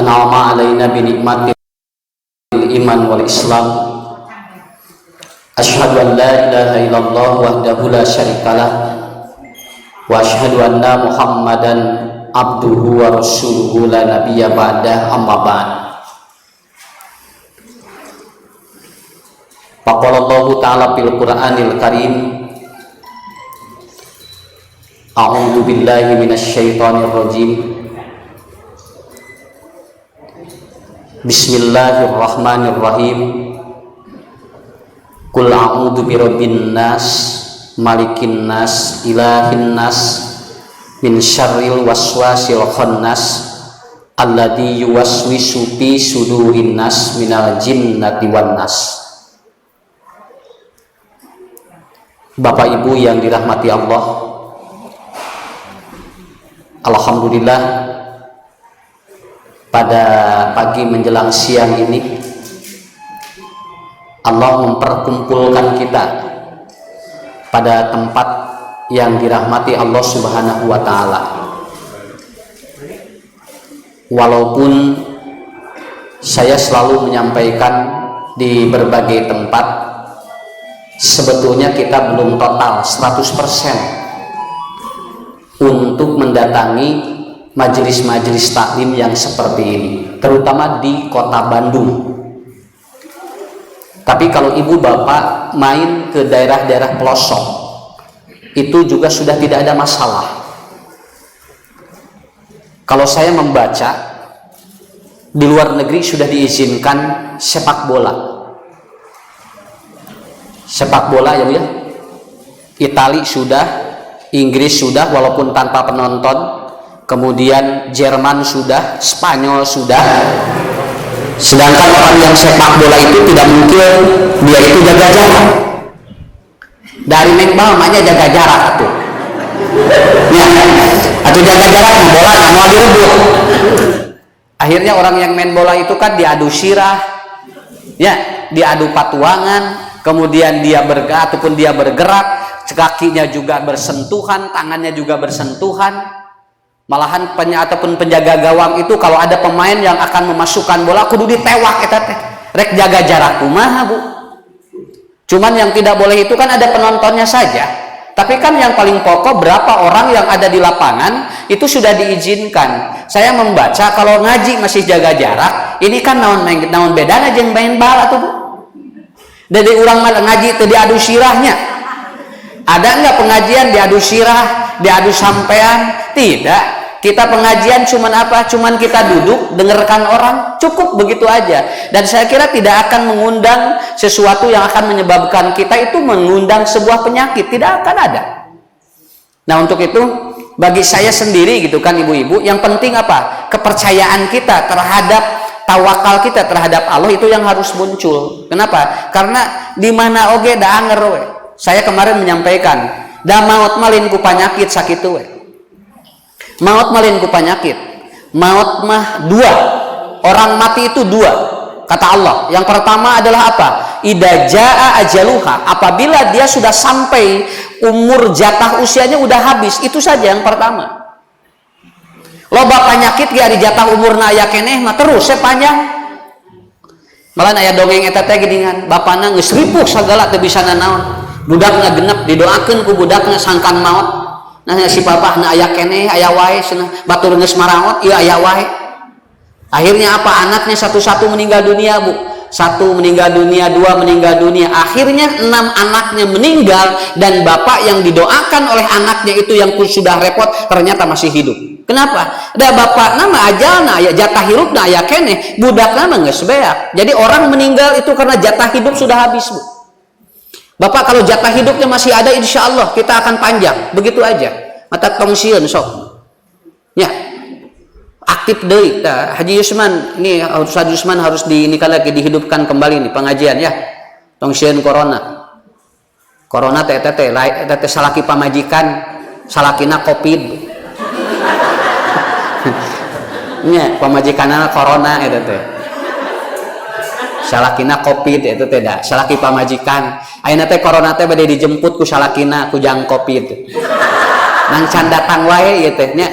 an'ama alaina bi nikmatil iman wal islam. Asyhadu an la ilaha illallah wahdahu la syarikalah wa asyhadu anna Muhammadan abduhu wa rasuluhu la nabiyya ba'dah, amma ba'd. Faqala Allah ta'ala fil Qur'anil Karim, a'udzu billahi minasy syaithanir rajim. Bismillahirrahmanirrahim. Qul a'udzu birabbin nas, malikin nas, ilahin nas, min syarril waswasil khannas, alladzi yuwaswisu fi sudurin nas minal jinnati wan nas. Bapak Ibu yang dirahmati Allah, alhamdulillah pada pagi menjelang siang ini Allah memperkumpulkan kita pada tempat yang dirahmati Allah Subhanahu wa ta'ala. Walaupun saya selalu menyampaikan di berbagai tempat, sebetulnya kita belum total 100% untuk mendatangi majelis-majelis taklim yang seperti ini, terutama di kota Bandung. Tapi kalau ibu bapak main ke daerah-daerah pelosok, itu juga sudah tidak ada masalah. Kalau saya membaca, di luar negeri sudah diizinkan sepak bola. Sepak bola ya Bu ya. Itali sudah, Inggris sudah walaupun tanpa penonton, kemudian Jerman sudah, Spanyol sudah. Sedangkan orang yang sepak bola itu tidak mungkin dia itu jaga jarak. Dari main bal makanya jaga jarak atuh. Ya, atau jaga jarak bola mau direbut. Akhirnya orang yang main bola itu kan diadu sirah, ya, diadu patuangan, kemudian dia ataupun dia bergerak, kakinya juga bersentuhan, tangannya juga bersentuhan. Malahan ataupun penjaga gawang itu kalau ada pemain yang akan memasukkan bola kudu ditewak eta teh. Rek jaga jarak kumaha Bu. Cuman yang tidak boleh itu kan ada penontonnya saja. Tapi kan yang paling pokok berapa orang yang ada di lapangan itu sudah diizinkan. Saya membaca kalau ngaji masih jaga jarak, ini kan naon bedana jeung main bal atuh Bu. Dari urang mah ngaji teu diadu sirahnya. Ada enggak pengajian diadu sirah, diadu sampean? Tidak. Kita pengajian cuman apa? Cuman kita duduk dengarkan orang, cukup begitu aja. Dan saya kira tidak akan mengundang sesuatu yang akan menyebabkan kita itu mengundang sebuah penyakit, tidak akan ada. Nah, untuk itu bagi saya sendiri gitu kan ibu-ibu, yang penting apa? Kepercayaan kita terhadap tawakal kita terhadap Allah itu yang harus muncul. Kenapa? Karena di mana oge da anger we. Saya kemarin menyampaikan, da maut malin ku panyakit sakitu we. Maut malin ku panyakit. Maut mah dua. Orang mati itu dua. Kata Allah. Yang pertama adalah apa? Idza jaa ajaluha. Apabila dia sudah sampai umur jatah usianya udah habis. Itu saja yang pertama. Loba panyakit ge ari jatah umurna aya keneh mah terus panjang. Malah aya dongeng eta teh geuningan, bapana geus ripuh sagala teu bisa nanaon. Budakna genep didoakeun ku budakna sangkan maut. Nah si papahna aya keneh aya wae cenah batur geus maraot ieu aya wae. Akhirnya apa? Anaknya satu-satu meninggal dunia Bu. Satu meninggal dunia, dua meninggal dunia. Akhirnya 6 anaknya meninggal dan bapak yang didoakan oleh anaknya itu yang sudah repot ternyata masih hidup. Kenapa? Da bapak nama ajalna aya jatah hirupna aya keneh, budakna mah geus beak. Jadi orang meninggal itu karena jatah hidup sudah habis Bu. Bapak kalau jatah hidupnya masih ada, insya Allah kita akan panjang, begitu aja. Mata tongsiun sok, ya aktif deh. Nah, Haji Yusman, ini Haji Yusman harus lagi dihidupkan kembali nih pengajian ya. Tongsiun corona teh salaki pamajikan, salakina covid. Nya pamajikanana corona eta teh. Salakina covid itu tidak salaki pamajikan ayeuna teh corona teh bade dijemput ku salakina ku jang covid nang can datang wae ieu teh nya.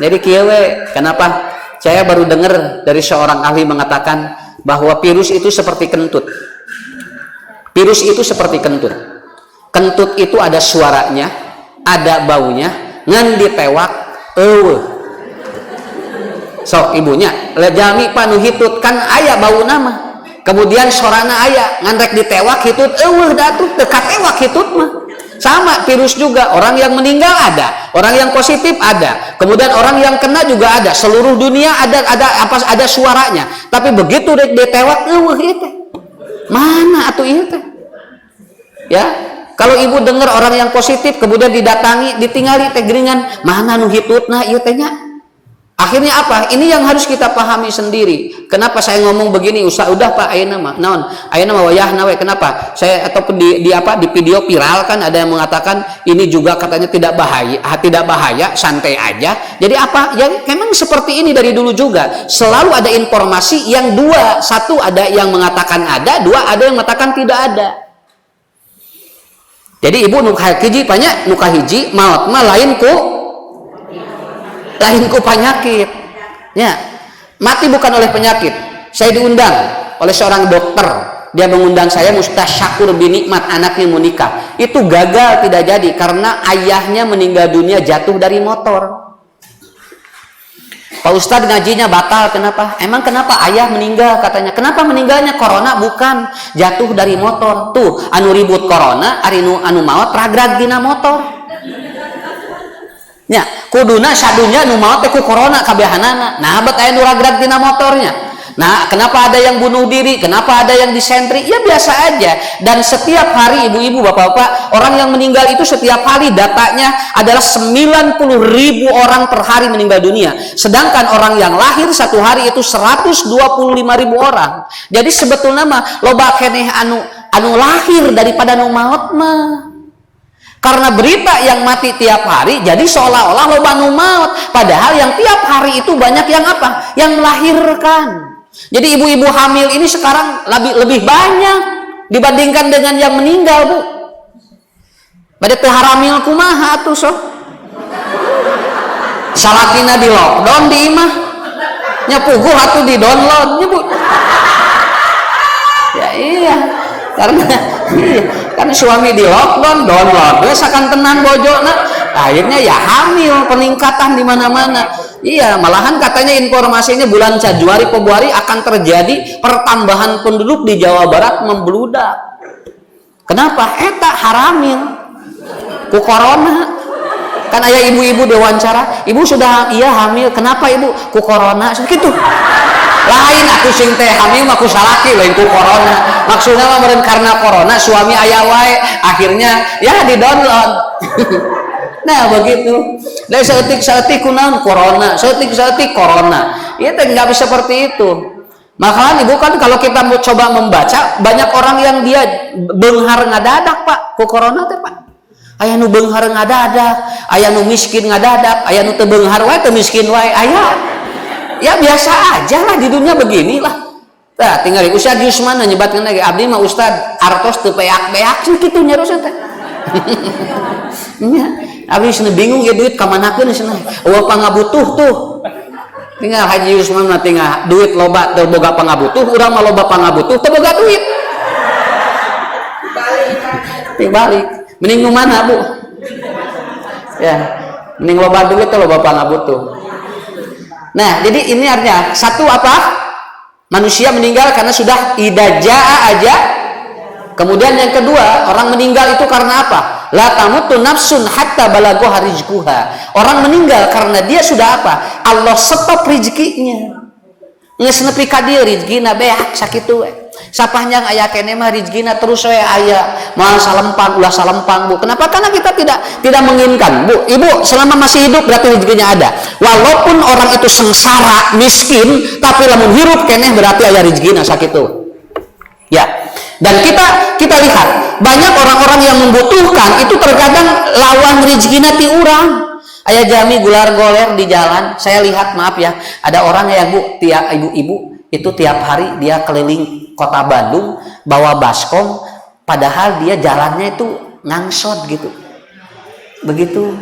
Jadi kieu we kenapa saya baru dengar dari seorang ahli mengatakan bahwa virus itu seperti kentut. Virus itu seperti kentut. Kentut itu ada suaranya, ada baunya, ngan ditewak eueuh. So ibunya jami panu hitut kan aya bau nama. Kemudian sorana aya ngan rek ditewak hitut eueuh da atuh teu katewak hitut mah. Sama virus juga, orang yang meninggal ada, orang yang positif ada, kemudian orang yang kena juga ada, seluruh dunia ada suaranya. Tapi begitu rek ditewak eueuh ieu teh. Mana atuh ieu teh? Ya, kalau ibu dengar orang yang positif kemudian didatangi, ditinggali teh geringan, mana nu hitutna ieu teh nya? Akhirnya apa? Ini yang harus kita pahami sendiri. Kenapa saya ngomong begini? Udah Pak, ayeuna mah naon? Ayeuna mah wayahna we. Kenapa? Saya ataupun di video viral kan ada yang mengatakan ini juga katanya tidak bahaya, santai aja. Jadi apa? Ya memang seperti ini dari dulu juga. Selalu ada informasi yang dua, satu ada yang mengatakan ada, dua ada yang mengatakan tidak ada. Jadi ibu nuka hiji maut mah lain ku penyakit ya, mati bukan oleh penyakit. Saya diundang oleh seorang dokter, dia mengundang saya Mustasyakur bin Nikmat, anaknya mau nikah, itu gagal tidak jadi karena ayahnya meninggal dunia jatuh dari motor. Pak Ustadz ngajinya batal, kenapa? Emang kenapa ayah meninggal? Katanya, kenapa meninggalnya? Corona? Bukan, jatuh dari motor. Tuh anu ribut corona, anu maot ragrag dina motor nya, kuduna sadunya nu maot teh ku corona kabehanana. Nah, bet aya nu ragrag dina motornya. Nah, kenapa ada yang bunuh diri? Kenapa ada yang disentri? Ya biasa aja. Dan setiap hari ibu-ibu, bapak-bapak, orang yang meninggal itu setiap hari datanya adalah 90.000 orang per hari meninggal dunia. Sedangkan orang yang lahir satu hari itu 125.000 orang. Jadi sebetulnya mah loba keneh anu lahir daripada nu maot mah. Karena berita yang mati tiap hari, jadi seolah-olah loba nu maut. Padahal yang tiap hari itu banyak yang apa? Yang melahirkan. Jadi ibu-ibu hamil ini sekarang lebih banyak dibandingkan dengan yang meninggal, Bu. Bade teu haramil kumaha atuh sok? Salakina di lockdown di imah. Nya puguh atuh di download nya, Bu. Ya iya. Karena suami di lockdown, download wes akan tenang bojona, akhirnya ya hamil, peningkatan di mana-mana. Iya, malahan katanya informasinya bulan Januari Februari akan terjadi pertambahan penduduk di Jawa Barat membludak. Kenapa? Eta haramil ku corona. Kan ayah ibu-ibu diwawancara, ibu sudah hamil, kenapa ibu? Ku corona, gitu. Lain aku sing teh hamil mah ku salaki lain ku corona. Maksudnya mah meureun karena corona suami aya wae, akhirnya ya di-download. Nah begitu. Dari saeutik kunaon corona, saeutik corona. Ieu teh enggak bisa seperti itu. Makanya ibu kan kalau kita mau coba membaca, banyak orang yang dia beunghar ngadadak Pak ku corona teh Pak. Aya nu beunghar ngadadak, aya nu miskin ngadadak, aya nu teu beunghar wae teu miskin wae aya. Ya biasa aja lah di dunia beginilah. Nah, tinggal Ustaz Yusman nyebatkeun lagi abdi mah Ustaz artos teu peak-peak kitu nya terus teh. Nya, abdi cenah bingung ya duit ka manakeun cenah. Eueuh pangabutuh tuh. Tinggal Haji Yusman mah tinggal duit loba teu boga pangabutuh, urang mah loba pangabutuh teu boga duit. Balik. Mending nu mana, Bu? Ya, mending loba duit teh loba pangabutuh. Nah, jadi ini artinya satu apa? Manusia meninggal karena sudah idajaa aja. Kemudian yang kedua, orang meninggal itu karena apa? La tamutu nafsun hatta balagha rizquha. Orang meninggal karena dia sudah apa? Allah stop rezekinya. Geus nepi ka dieu rezekina beak sakitu we. Sapanjang aya kene mah rezekina terus we aya. Moal salempang ulah salempang, Bu. Kenapa? Karena kita tidak menginginkan, Bu. Ibu selama masih hidup berarti rezekinya ada. Walaupun orang itu sengsara, miskin, tapi lamun hirup keneh berarti aya rezekina sakitu. Ya. Dan kita lihat banyak orang-orang yang membutuhkan itu terkadang lawan rezekina ti urang. Aya jami gular goler di jalan, saya lihat maaf ya, ada orang ya Bu, ibu-ibu itu tiap hari dia keliling kota Bandung bawa baskom, padahal dia jalannya itu ngangsot gitu. Begitu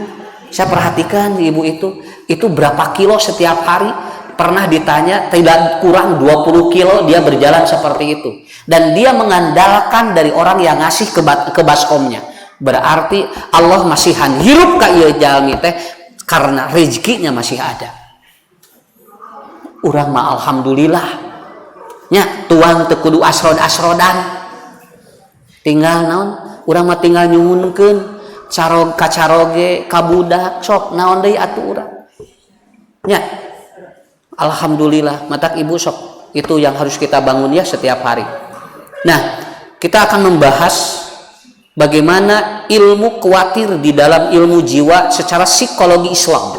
saya perhatikan ibu itu berapa kilo setiap hari pernah ditanya, tidak kurang 20 kilo dia berjalan seperti itu, dan dia mengandalkan dari orang yang ngasih ke baskomnya. Berarti Allah masih hirup ka ieu jalmi teh karena rezekinya masih ada. Urang mah alhamdulillah nya tuang teu kudu asrod-asrodan, tinggal naon urang mah tinggal nyumunkeun carog ka caroge ka budak sok naon deui atuh urang nya. Alhamdulillah matak ibu sok, itu yang harus kita bangun ya setiap hari. Nah, kita akan membahas bagaimana ilmu khawatir di dalam ilmu jiwa secara psikologi Islam.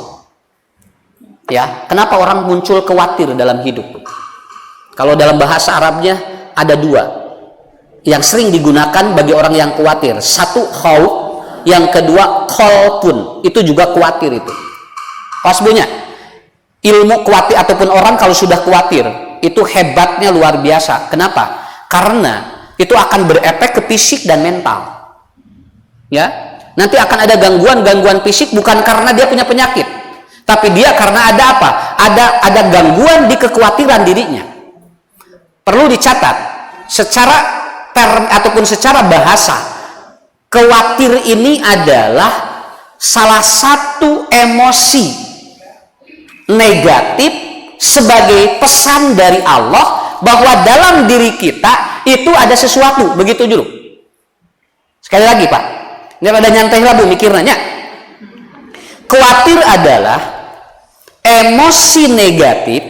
Ya, kenapa orang muncul khawatir dalam hidup? Kalau dalam bahasa Arabnya ada dua yang sering digunakan bagi orang yang khawatir. Satu khauf, yang kedua khalpun. Itu juga khawatir itu. Pasbunya, ilmu khawatir ataupun orang kalau sudah khawatir itu hebatnya luar biasa. Kenapa? Karena itu akan berefek ke fisik dan mental. Ya, nanti akan ada gangguan-gangguan fisik bukan karena dia punya penyakit, tapi dia karena ada apa? Ada gangguan di kekhawatiran dirinya. Perlu dicatat, secara term ataupun secara bahasa, khawatir ini adalah salah satu emosi negatif sebagai pesan dari Allah bahwa dalam diri kita itu ada sesuatu. Begitu dulu. Sekali lagi Pak, ini pada nyantai lah Bu mikirnya. Khawatir adalah emosi negatif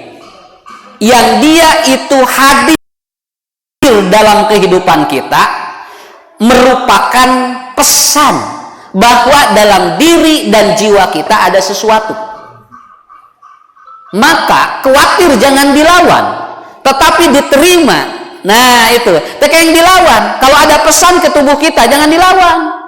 yang dia itu hadir dalam kehidupan kita, merupakan pesan bahwa dalam diri dan jiwa kita ada sesuatu. Maka khawatir jangan dilawan, tetapi diterima. Nah itu, teka yang dilawan. Kalau ada pesan ke tubuh kita, jangan dilawan.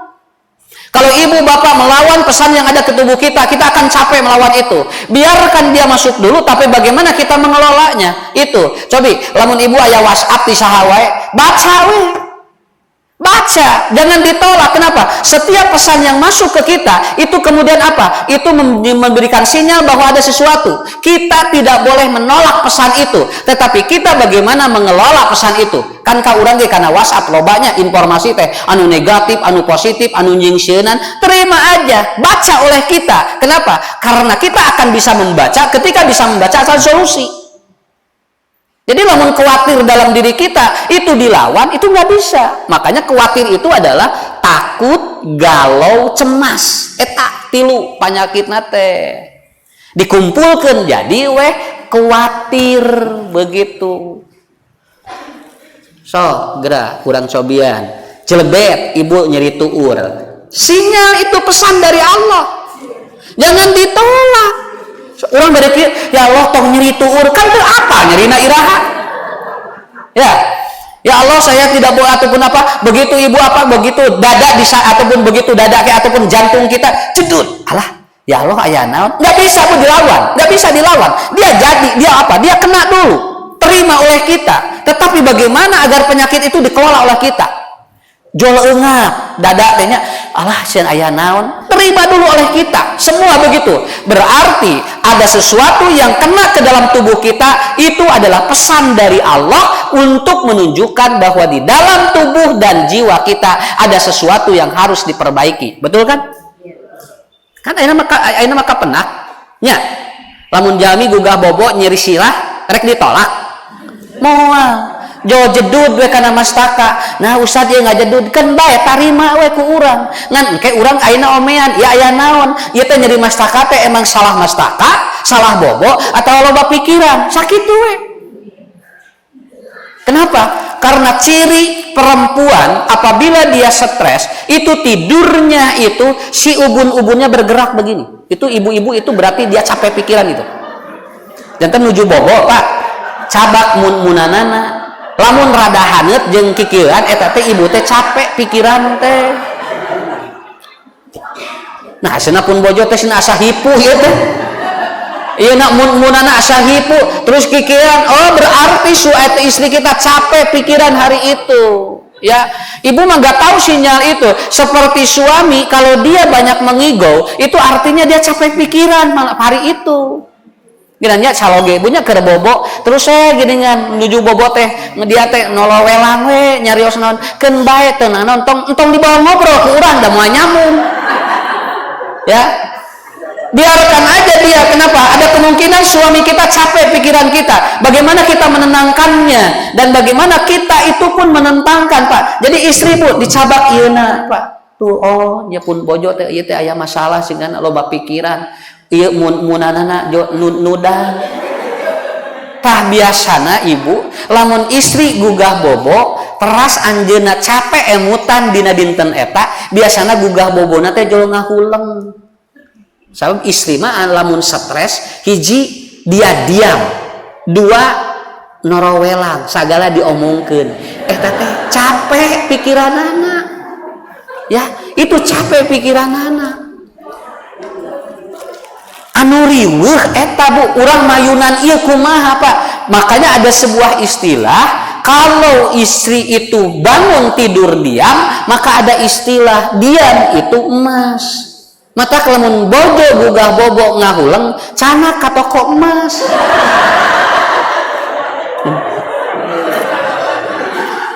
Kalau ibu bapak melawan pesan yang ada ke tubuh kita, kita akan capek melawan itu. Biarkan dia masuk dulu, tapi bagaimana kita mengelolanya? Itu. Cobi, lamun ibu aya WhatsApp di sahawai, baca we. Baca, jangan ditolak. Kenapa? Setiap pesan yang masuk ke kita, itu kemudian apa? Itu memberikan sinyal bahwa ada sesuatu. Kita tidak boleh menolak pesan itu, tetapi kita bagaimana mengelola pesan itu. Kan ka urang ge kana WhatsApp lobanya informasi teh anu negatif, anu positif, anu nyingseunan, terima aja, baca oleh kita. Kenapa? Karena kita akan bisa membaca, ketika bisa membaca asal solusi. Jadi lamun khawatir dalam diri kita itu dilawan, itu nggak bisa. Makanya khawatir itu adalah takut, galau, cemas. Eta tilu penyakit nate dikumpulkan jadi khawatir begitu. So gerak kurang cobian celebet ibu nyeri tuur, sinyal itu pesan dari Allah, jangan ditolak. Orang berpikir ya Allah tong nyeri tuur, kan itu apa nyerina iraha ya Allah saya tidak boleh ataupun apa begitu ibu apa begitu dada bisa ataupun begitu dada kayak ataupun jantung kita cedut, alah ya Allah aya naon, nggak bisa pun dilawan, nggak bisa dilawan. Dia jadi dia apa, dia kena dulu, terima oleh kita. Tetapi bagaimana agar penyakit itu dikelola oleh kita? Jol engap dada tehnya, alah sieun aya naon, terima dulu oleh kita. Semua begitu. Berarti ada sesuatu yang kena ke dalam tubuh kita, itu adalah pesan dari Allah untuk menunjukkan bahwa di dalam tubuh dan jiwa kita ada sesuatu yang harus diperbaiki. Betul kan? Kan ayeuna maka penak nya. Lamun jalmi gugah bobo nyeri sirah rek ditolak. Moal jo jedud we kana mastaka. Nah ustad ye ngajedud kan bae tarima we ku urang. Ngan engke urang ayeuna omean, ya aya naon? Ieu teh nyeri mastaka teh emang salah mastaka, salah bobo atau loba pikiran? Sakitu we. Kenapa? Karena ciri perempuan apabila dia stres, itu tidurnya itu si ubun-ubunnya bergerak begini. Itu ibu-ibu itu berarti dia capek pikiran itu. Jantan nuju bobo, Pak. Cabak munanana. Lamun rada haneut jeung kikieuan eta teh ibu teh capek pikiran teh. Nah, cenah pun bojo teh cenah asa hipu ieu teh. Ieu nak munana asa hipu terus kikieuan, oh berarti istri kita capek pikiran hari itu. Ya, ibu mah nggak tahu sinyal itu. Seperti suami kalau dia banyak mengigau, itu artinya dia capek pikiran malam hari itu. Ginanya caloge ibunya keur bobo terus geuningan menuju bobo teh dia teh nolowelang we nyarios naon keun bae teu naon entong dibawa ngobrol ku urang da moal nyambung ya biarkan aja dia. Kenapa? Ada kemungkinan suami kita capek pikiran kita, bagaimana kita menenangkannya dan bagaimana kita itu pun menentangkan Pak. Jadi istri pun dicabak ieuna Pak tuh oh nya pun bojo teh ieu teh aya masalah sehingga loba pikiran ieu munanana nudan. Tah biasana ibu lamun istri gugah bobo teras anjeunna capek emutan dina dinten eta biasana gugah bobona teh jol ngahuleng. Sabab istri mah lamun stres hiji dia diam, dua norowelang sagala diomongkeun teh capek pikiranana ya itu capek pikiranana anu riweuh eta Bu urang mayunan ieu kumaha Pak. Makanya ada sebuah istilah kalau istri itu bangun tidur diam maka ada istilah diam itu emas. Mata kelamun bojo gugah bobo ngahuleng canak ka toko emas.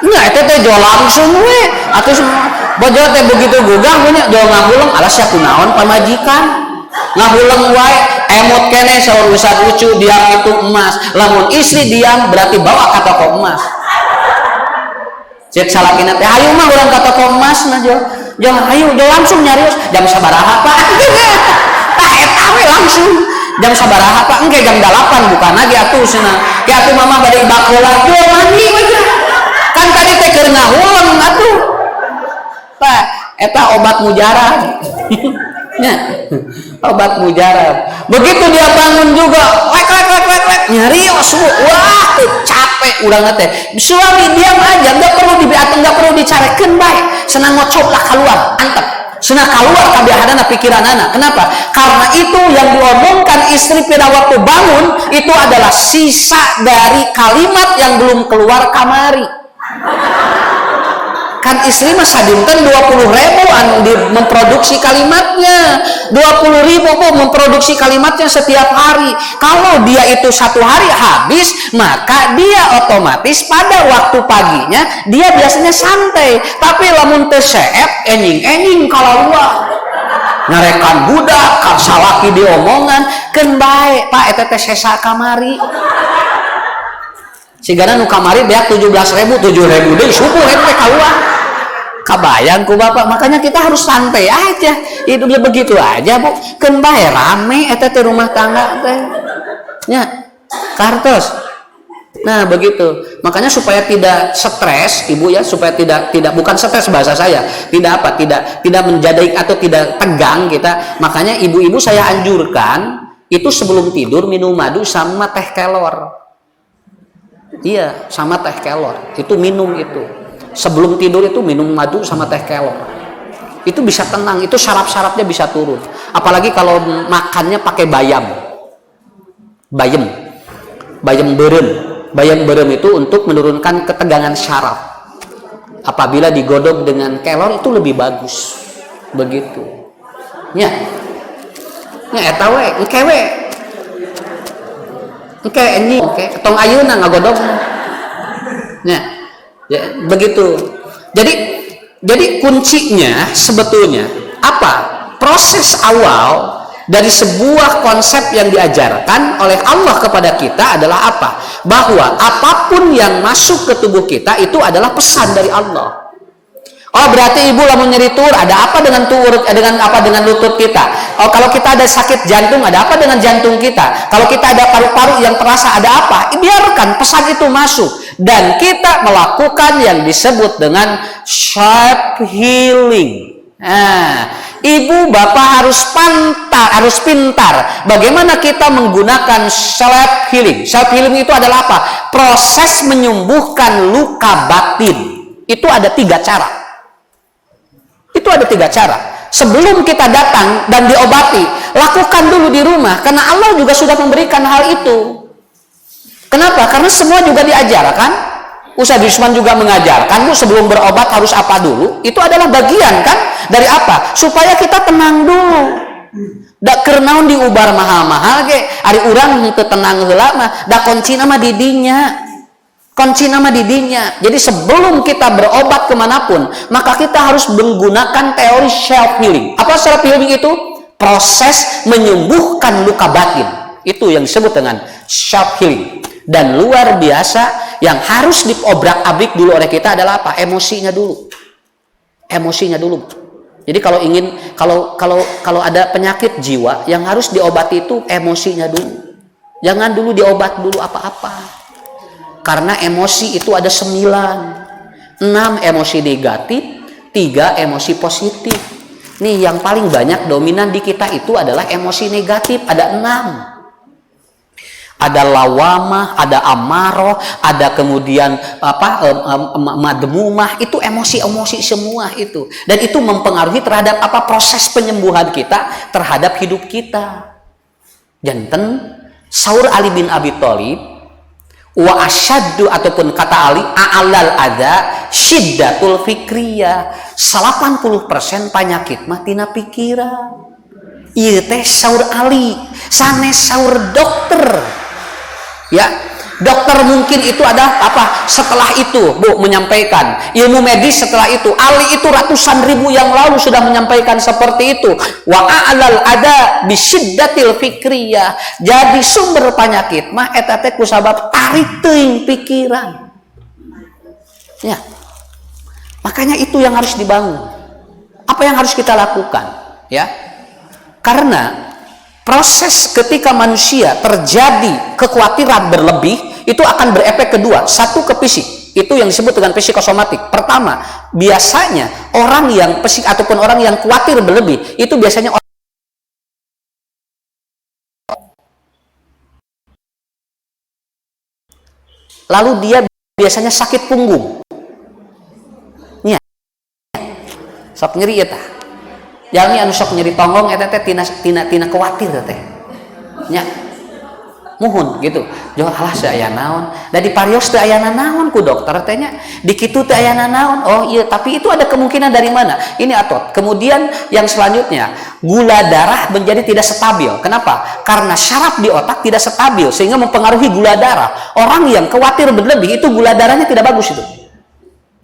Nya eta teh jo langsung we atuh bojo teh begitu gugah nya jo ngahuleng alas sia kunaon pamajikan. Ngahuleng wae emot kene saur usah lucu diam itu emas. Lamun istri diam berarti bawa ka toko emas. Cek salakina teh hayu mah urang ka toko emas na jo hayu jo langsung nyarios jam sabaraha Pak. Tah eta we langsung jam sabaraha Pak engke jam 8 bukan lagi atuh cenah. Ki atuh mama bade bakeula jo mandi we kan tadi teh keur ngahuleng atuh. Pak eta obat mujarab. Ya, obat mujarab. Begitu dia bangun juga, lek nyarios, wah capek urang teh. Suami diam aja, enggak perlu dicarekeun bae. Senang ngocop lah keluar, antep. Senang keluar kabehana pikiranana. Kenapa? Karena itu yang diomongkan istri pada waktu bangun itu adalah sisa dari kalimat yang belum keluar kamari. Kan istri mah sadinten 20.000 anu memproduksi kalimatnya 20.000 Bu memproduksi kalimatnya setiap hari. Kalau dia itu satu hari habis maka dia otomatis pada waktu paginya dia biasanya santai. Tapi lamun teu seep enjing kalaluar ngarekan budak salaki diomongan keun bae Pak eta teh sesa kamari sigana nu kamari beak 17.000 deui subuh eta teh kaluar kabayang ku Bapak. Makanya kita harus santai aja hidupnya begitu aja Bu keun bae rame eta teh rumah tangga teh nya kartos. Nah begitu makanya supaya tidak stres Ibu ya, supaya tidak bukan stres bahasa saya tidak menjadi atau tidak tegang kita. Makanya ibu-ibu saya anjurkan itu sebelum tidur minum madu sama teh kelor. Iya sama teh kelor itu minum itu sebelum tidur itu minum madu sama teh kelor itu bisa tenang, itu saraf-sarafnya bisa turun. Apalagi kalau makannya pakai bayam berem itu untuk menurunkan ketegangan saraf. Apabila digodok dengan kelor itu lebih bagus begitu nya eta we engke ini tong ayeuna ngagodok nya ya begitu. Jadi kuncinya sebetulnya apa? Proses awal dari sebuah konsep yang diajarkan oleh Allah kepada kita adalah apa? Bahwa apapun yang masuk ke tubuh kita itu adalah pesan dari Allah. Oh berarti ibu lamun nyeri tur, ada apa dengan tur, dengan apa dengan lutut kita? Oh kalau kita ada sakit jantung, ada apa dengan jantung kita? Kalau kita ada paru-paru yang terasa, ada apa? Biarkan pesan itu masuk dan kita melakukan yang disebut dengan self healing. Nah, ibu bapak harus pintar bagaimana kita menggunakan self healing. Self healing itu adalah apa? Proses menyembuhkan luka batin. Itu ada 3 cara. Sebelum kita datang dan diobati, lakukan dulu di rumah karena Allah juga sudah memberikan hal itu. Kenapa? Karena semua juga diajarkan. Ustaz Yusman juga mengajarkan Bu sebelum berobat harus apa dulu. Itu adalah bagian kan dari apa? Supaya kita tenang dulu. Da keur naon diubar mahal-mahal ge, ari urang teu tenang heula mah, da kuncina mah di dinya. Kuncina mah di dinya. Jadi sebelum kita berobat kemanapun, maka kita harus menggunakan teori self healing. Apa self healing itu? Proses menyembuhkan luka batin. Itu yang disebut dengan self healing. Dan luar biasa, yang harus diobrak-abrik dulu oleh kita adalah apa? Emosinya dulu. Emosinya dulu. Jadi kalau ada penyakit jiwa yang harus diobati itu emosinya dulu. Jangan dulu diobat dulu apa-apa. Karena emosi itu ada 9. 6 emosi negatif, 3 emosi positif. Nih yang paling banyak dominan di kita itu adalah emosi negatif, ada 6. Ada lawamah, ada amaroh, ada kemudian madmumah, itu emosi-emosi semua itu. Dan itu mempengaruhi terhadap apa proses penyembuhan kita terhadap hidup kita. Janten Saur Ali bin Abi Thalib, wa asyaddu ataupun kata Ali a'lal ada syiddatul fikriyah. 80% penyakit mah tina pikiran. Ieu teh saur Ali, sanes saur dokter. Ya, dokter mungkin itu ada apa? Setelah itu, Bu, menyampaikan ilmu medis setelah itu. Ali itu ratusan ribu yang lalu sudah menyampaikan seperti itu. Wa a'lal ada bisyiddatil fikriyah. Jadi sumber penyakit mah eta teh kusabab tarik teuing pikiran. Ya. Makanya itu yang harus dibangun. Apa yang harus kita lakukan? Ya. Karena proses ketika manusia terjadi kekhawatiran berlebih itu akan berefek kedua. Satu ke fisik, itu yang disebut dengan psikosomatik. Pertama, biasanya orang yang ataupun orang yang khawatir berlebih itu biasanya lalu dia biasanya sakit punggung. Nya. Sok nyeri eta. Jalmi anu sok nyeri tonggong eta teh tina kuatir teh. Nya. Muhun gitu. Jo alah teu aya naon. Da di parios teu aya naon ku dokter teh nya. Di kitu teu aya naon. Oh iya, tapi itu ada kemungkinan dari mana? Ini atot. Kemudian yang selanjutnya, gula darah menjadi tidak stabil. Kenapa? Karena syaraf di otak tidak stabil sehingga mempengaruhi gula darah. Orang yang khawatir berlebih itu gula darahnya tidak bagus itu.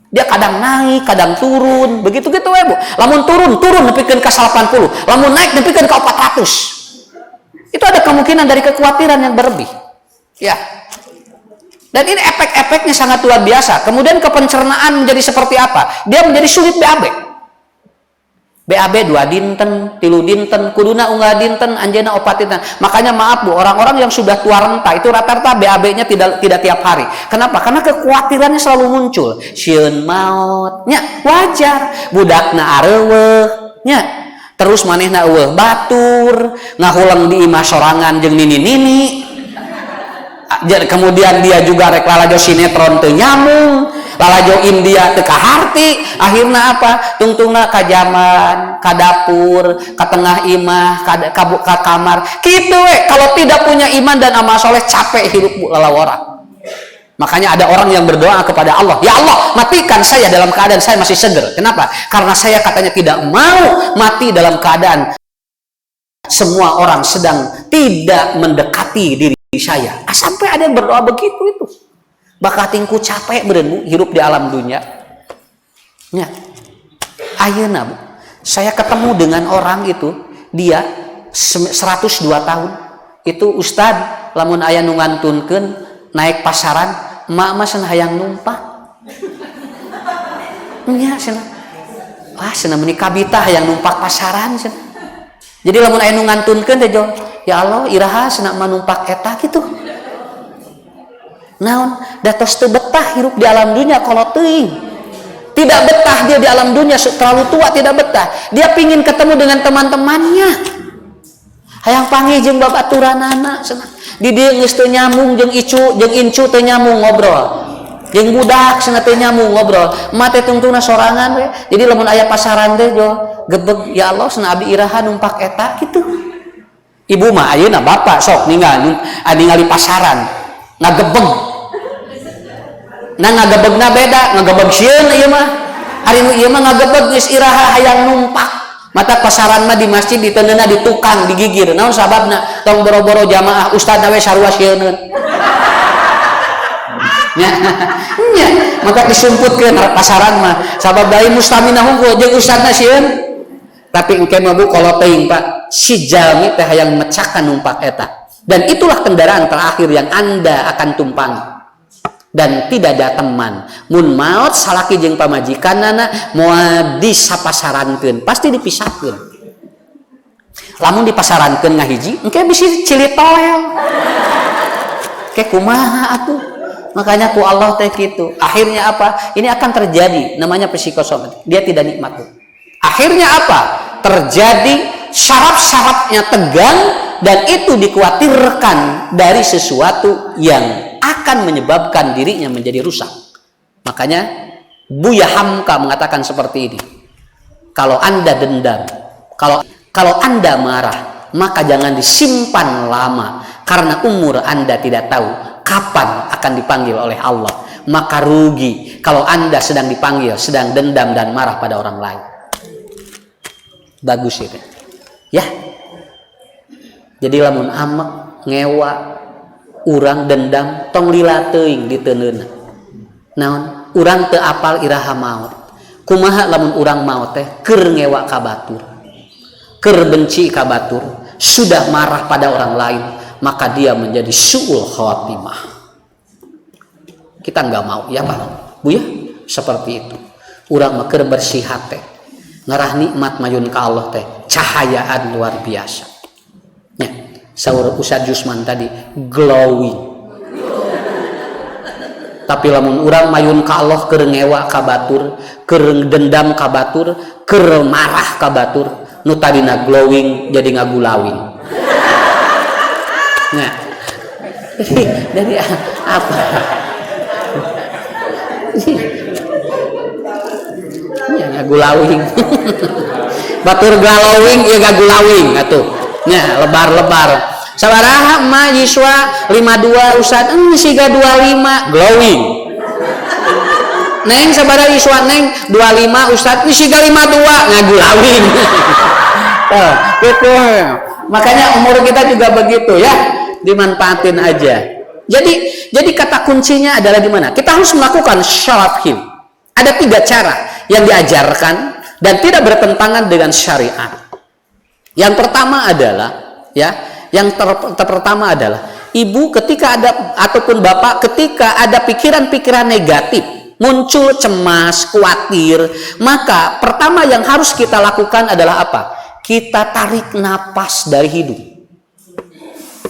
Dia kadang naik, kadang turun, begitu-gitu we, Bu. Lamun turun nepikeun ka 80, lamun naik nepikeun ka 400. Itu ada kemungkinan dari kekhawatiran yang berlebih. Ya. Dan ini efek-efeknya sangat luar biasa. Kemudian ke pencernaan menjadi seperti apa? Dia menjadi sulit BAB. BAB 2 dinten, 3 dinten, kuduna unggal dinten, anjeuna opat dinten. Makanya maaf Bu, orang-orang yang sudah tua renta itu rata-rata BAB-nya tidak tiap hari. Kenapa? Karena kekhawatirannya selalu muncul. Sieun maot, nya wajar. Budakna areueuh, nya. Terus manehna eueuh batur, ngahulang di imah sorangan jeung nini-nini. Kemudian dia juga rek lalajo sinetron teu nyambung. Lalajo India teu kaharti, akhirna apa? Tungtungna ka jaman, ka dapur, ka tengah imah, ka kamar. Kitu we, kalau tidak punya iman dan amal soleh capek hidup lalawara. Makanya ada orang yang berdoa kepada Allah, "Ya Allah, matikan saya dalam keadaan saya masih seger." Kenapa? Karena saya katanya tidak mau mati dalam keadaan semua orang sedang tidak mendekati diri saya. Sampai ada yang berdoa begitu itu. Bakal tingku capek beren Bu hidup di alam dunia. Ya. Ayeuna Bu, saya ketemu dengan orang itu, dia 102 tahun. Itu Ustad, lamun aya nu ngantunkeun naik pasaran, emak mah cenah hayang numpak. Nya cenah. Wah, cenah meuni kabita hayang numpak pasaran cenah. Jadi lamun aya nu ngantunkeun teh jo, ya Allah, iraha cenah manumpak eta gitu. Naon datos teu betah hirup di alam dunia kalau teuing. Tidak betah dia di alam dunia, terlalu tua tidak betah. Dia pingin ketemu dengan teman-temannya. Hayang panggih jeung babaturanana cenah. Di dieu geus teu nyambung jeung icu, jeung incu teu nyambung ngobrol. Jeung budak cenah teu nyambung ngobrol. Emak teh tungtungna sorangan we. Jadi lamun aya pasaran teh jo gebeg, ya Allah cenah abdi iraha numpak eta kitu. Ibu mah ayeuna bapak sok ningali pasaran. Ngagebeg. Nah ngagebegna beda, ngagebeg sieun ieu mah. Ari nu ieu mah ngagebeg geus iraha hayang numpak. mata pasaran mah di masjid di teunana di tukang digigir naon sababna tong boro-boro jamaah ustadna we sarua sieun nya nya maka disumputkeun pasaran mah sabab dari mustamina hungkul jeung ustadna sieun tapi engke mah bu kalau teuing Pak si jalmi teh hayang mecahkan numpak eta dan itulah kendaraan terakhir yang Anda akan tumpangi dan tidak ada teman mun maot salaki jeung pamajikanana moal disapasarankeun pasti dipisahkeun lamun dipasarankeun ngahiji engke bisi cilit toel ke kumaha atuh makanya ku Allah teh kitu akhirnya apa ini akan terjadi namanya psikosomatik dia tidak nikmat akhirnya apa terjadi syaraf-syarafnya tegang dan itu dikhawatirkan dari sesuatu yang akan menyebabkan dirinya menjadi rusak. Makanya Buya Hamka mengatakan seperti ini. Kalau Anda dendam, kalau Anda marah, maka jangan disimpan lama karena umur Anda tidak tahu kapan akan dipanggil oleh Allah. Maka rugi kalau Anda sedang dipanggil, sedang dendam dan marah pada orang lain. Bagus itu. Ya. Jadi lamun amek, ngewa, urang dendam tong lila teuing di teuneuna naon urang teu apal iraha maot kumaha lamun urang maot teh keur ngewa ka batur keur benci ka batur sudah marah pada orang lain maka dia menjadi suul khawatimah kita enggak mau ya Pak Bu ya seperti itu urang mah keur bersih hate ngarah nikmat mayun ka Allah teh cahayaan luar biasa ya saur Ustaz Jusman tadi glowing tapi lamun urang mayun ka Allah keur ngewa ka batur keur dendam ka batur keur marah ka batur nu tadina glowing jadi ngagulawing nah dari apa ya ngagulawing batur glowing ya ngagulawing atuh nya lebar-lebar sabaraha mah yiswa 52 Ustaz siga 25 glowing neng sabaraha yiswa neng 25 Ustaz siga 52 ngagulawing gitu makanya umur kita juga begitu ya dimanfaatin aja jadi kata kuncinya adalah di mana kita harus melakukan syarafhim ada 3 cara yang diajarkan dan tidak bertentangan dengan syariat. Yang pertama adalah pertama adalah ibu ketika ada ataupun bapak ketika ada pikiran-pikiran negatif muncul cemas, khawatir, maka pertama yang harus kita lakukan adalah apa? Kita tarik napas dari hidung.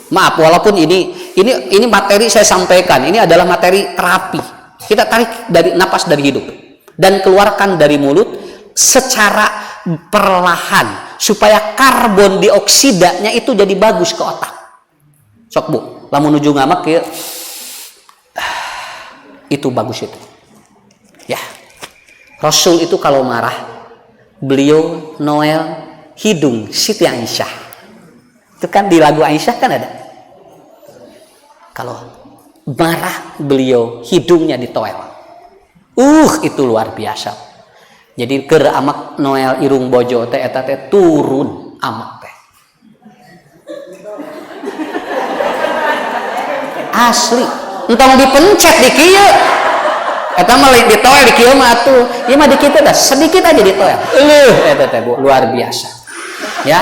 Maaf walaupun ini materi saya sampaikan, ini adalah materi terapi. Kita tarik dari napas dari hidung dan keluarkan dari mulut secara perlahan supaya karbon dioksidanya itu jadi bagus ke otak. Sok Bu, lamun nuju ngamak ya. Itu bagus itu. Ya. Rasul itu kalau marah, beliau Noel hidung Siti Aisyah. Itu kan di lagu Aisyah kan ada. Kalau marah beliau hidungnya ditoel. Itu luar biasa. Jadi keur amak Noel irung bojo teh eta teh turun amak teh. Asli, entong dipencet di kieu. Eta mah lain ditoel di kieu mah atuh. Ieu mah di kitu dah sedikit aja ditoel. Eta teh Bu, luar biasa. Ya.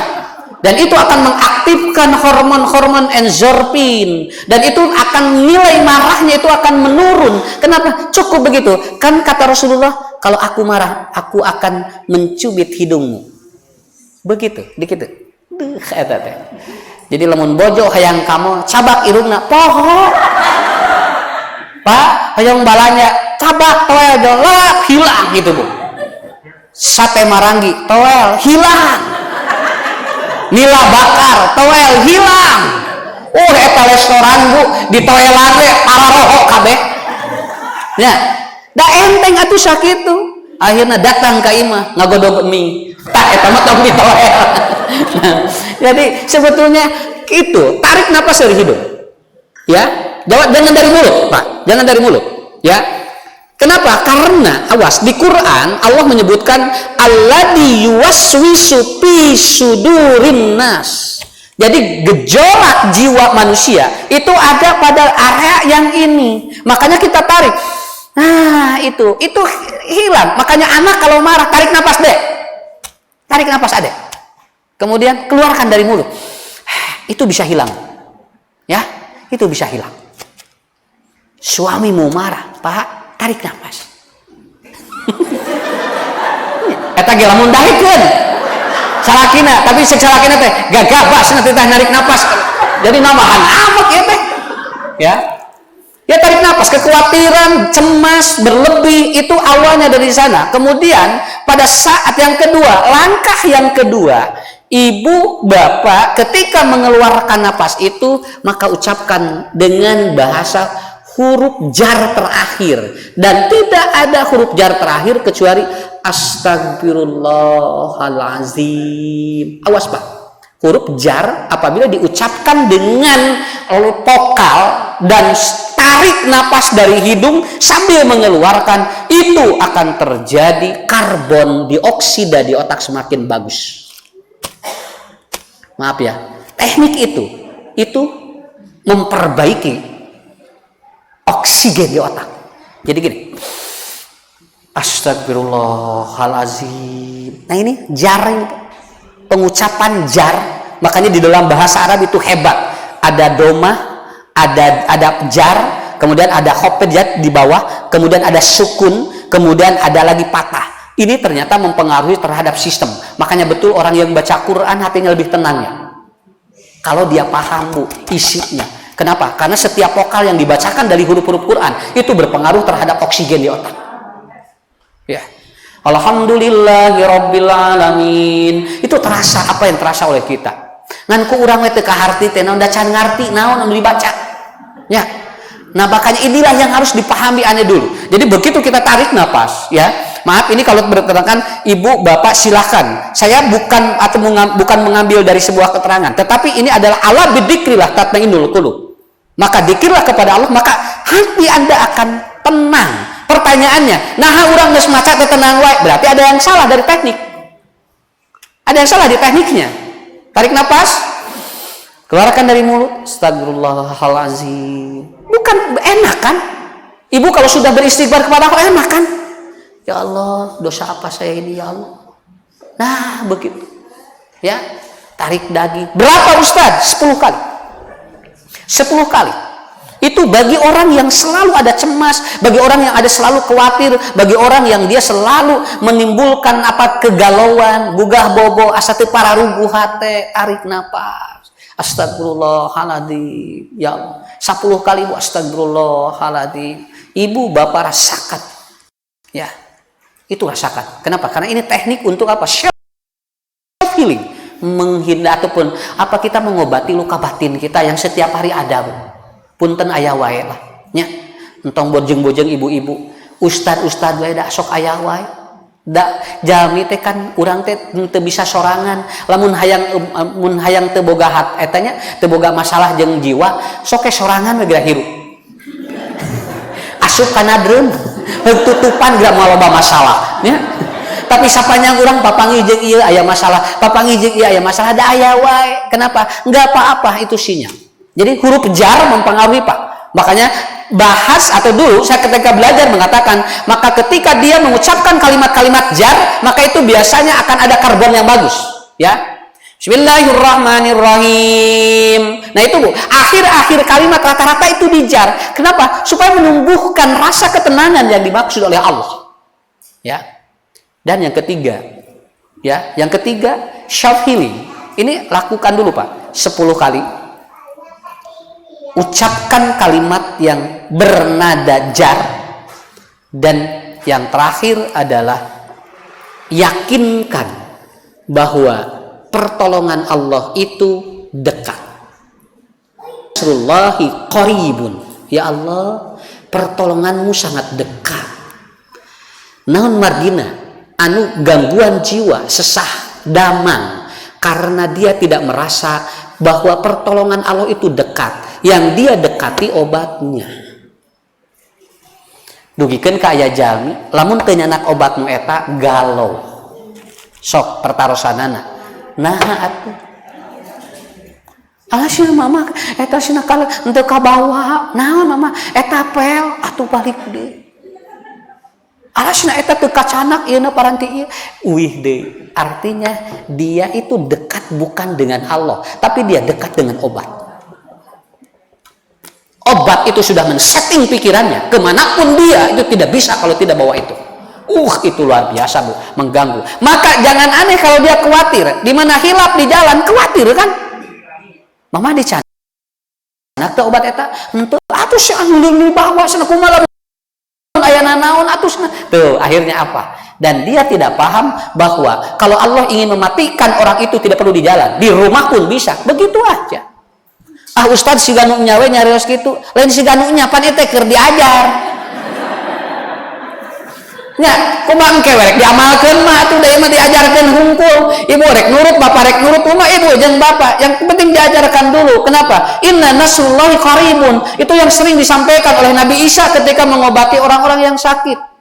Dan itu akan mengaktifkan hormon-hormon endorfin dan itu akan nilai marahnya itu akan menurun. Kenapa? Cukup begitu. Kan kata Rasulullah, kalau aku marah, aku akan mencubit hidungmu. Begitu, dikitu. Eta teh. Jadi lamun bojo hayang kamu cabak irungna poho. Pak, hayang balanya cabak toel dolak hilang gitu Bu. Sate marangi toel hilang. Nila bakar toel hilang. Eta restoran Bu di toelan we pararoho kabeh. Ya, da enteng atuh sakitu. Akhirnya datang ka imah ngagodog mie. Tak eta mah tong ditoel. Jadi sebetulnya itu tarik napas dari hidung. Ya, jangan dari mulut, Pak. Jangan dari mulut. Ya. Kenapa? Karena awas, di Quran Allah menyebutkan alladzi yuwaswisu fi sudurin nas. Jadi gejolak jiwa manusia itu ada pada area yang ini. Makanya kita tarik. Nah, itu hilang. Makanya anak kalau marah tarik napas, Dek. Tarik napas, Adek. Kemudian keluarkan dari mulut. Itu bisa hilang. Ya, itu bisa hilang. Suami mau marah, Pak, tarik napas. Eta ge lamun dahikeun. Salakina, tapi sek salakina teh gagabas nanti teh narik napas. Jadi namahan amat ya teh. Ya. Ya tarik napas, kekhawatiran, cemas, berlebih itu awalnya dari sana. Kemudian pada saat yang kedua, langkah yang kedua, ibu, bapak ketika mengeluarkan napas itu maka ucapkan dengan bahasa huruf jar terakhir, dan tidak ada huruf jar terakhir kecuali astagfirullahalazim. Awas Pak, huruf jar apabila diucapkan dengan vokal dan tarik napas dari hidung sambil mengeluarkan, itu akan terjadi karbon dioksida di otak semakin bagus. Maaf ya, teknik itu memperbaiki oksigen di otak. Jadi gini, astagfirullahalazim. Nah ini jar, ini pengucapan jar. Makanya di dalam bahasa Arab itu hebat. Ada doma, ada jar, kemudian ada khofid di bawah, kemudian ada sukun, kemudian ada lagi patah. Ini ternyata mempengaruhi terhadap sistem. Makanya betul orang yang baca Quran hatinya lebih tenang ya. Kalau dia paham Bu isinya. Kenapa? Karena setiap vokal yang dibacakan dari huruf-huruf Quran itu berpengaruh terhadap oksigen di otak. Ya. Alhamdulillahirabbil alamin. Itu terasa, apa yang terasa oleh kita. Ngan ku urang we teu kaharti teh naon da can ngarti naon anu dibaca. Ya. Nah, makanya inilah yang harus dipahami ane dulu. Jadi begitu kita tarik napas, ya. Maaf, ini kalau berketerangan ibu, bapak silahkan. Saya bukan mengambil dari sebuah keterangan, tetapi ini adalah ala bidzikrillah tatmainnul qulub. Maka dikirlah kepada Allah, maka hati Anda akan tenang. Pertanyaannya, nah urang geus maca teh tenang wae, berarti ada yang salah dari teknik. Ada yang salah di tekniknya. Tarik napas, keluarkan dari mulut, astagfirullahalazim. Bukan enak kan? Ibu kalau sudah beristighfar kepada Allah enak kan? Ya Allah, dosa apa saya ini ya Allah? Nah, begitu. Ya, tarik daging. Berapa Ustaz? 10 kali. 10 kali. Itu bagi orang yang selalu ada cemas, bagi orang yang ada selalu khawatir, bagi orang yang dia selalu menimbulkan kegalauan, gugah bobo, asa teu pararuguh hate, tarik napas. Astagfirullahaladzim. Ya Allah. 10 kali Bu, astagfirullahaladzim. Ibu, bapak rasakan. Ya. Itu rasakan. Kenapa? Karena ini teknik untuk apa? Self healing. Menghindar ataupun apa, kita mengobati luka batin kita yang setiap hari ada Bu. Punten aya wae lah nya, entong bojeng-bojeng ibu-ibu, ustad wae da sok aya wae da jalmi teh kan urang teh teu bisa sorangan, lamun hayang teu boga eta nya teu boga masalah jeung jiwa, sok ke sorangan we geura hirup asup kana dreum tutupan geura moal loba masalah nya. Tapi sapanya urang papangi jeung ieu aya masalah, papangi jeung ieu aya masalah, da aya wae. Kenapa? Enggak apa-apa, itu sinyal. Jadi huruf jar mempengaruhi Pak. Makanya bahas atau dulu saya ketika belajar mengatakan, maka ketika dia mengucapkan kalimat-kalimat jar, maka itu biasanya akan ada karbon yang bagus, ya. Bismillahirrahmanirrahim. Nah itu Bu, akhir-akhir kalimat rata-rata itu dijar. Kenapa? Supaya menumbuhkan rasa ketenangan yang dimaksud oleh Allah. Ya. Dan yang ketiga, ya, self healing. Ini lakukan dulu Pak, 10 kali. Ucapkan kalimat yang bernada jar, dan yang terakhir adalah yakinkan bahwa pertolongan Allah itu dekat. Nasrullahi qaribun. Ya Allah, pertolonganmu sangat dekat. Naon margina anu gangguan jiwa, sesah, damang, karena dia tidak merasa bahwa pertolongan Allah itu dekat. Yang dia dekati obatnya. dugikeun ka aya jalmi lamun teu nyanak obat nu eta galau sok pertarosanana naha atuh alasina mama eta cenah kala henteu kabawa naon mama eta pel atuh balik deui alasina eta teu kacanak ieu paranti ieu uih deui artinya dia itu dekat bukan dengan Allah tapi dia dekat dengan obat. Obat itu sudah men-setting pikirannya kemanapun dia itu tidak bisa kalau tidak bawa itu. Itu luar biasa Bu, mengganggu. Maka jangan aneh kalau dia khawatir. Di mana hilap di jalan khawatir kan? Mama dicanak teh obat eta henteu atuh si anu bawa cenah kumaha aya nanaon atuh cenah. Tuh akhirnya apa? Dan dia tidak paham bahwa kalau Allah ingin mematikan orang itu tidak perlu di jalan, di rumah pun bisa. Begitu aja. Ustad si ganu nyawe nyarios gitu lain si ganu nya pan teh keur diajar nya kumaha engke rek diamalkeun mah atuh deui mah diajarkeun hungkul ibu rek nurut bapak rek nurut mah ibu jeung bapak yang penting diajarkan dulu kenapa inna nasrullahi qaribun itu yang sering disampaikan oleh Nabi Isa ketika mengobati orang-orang yang sakit.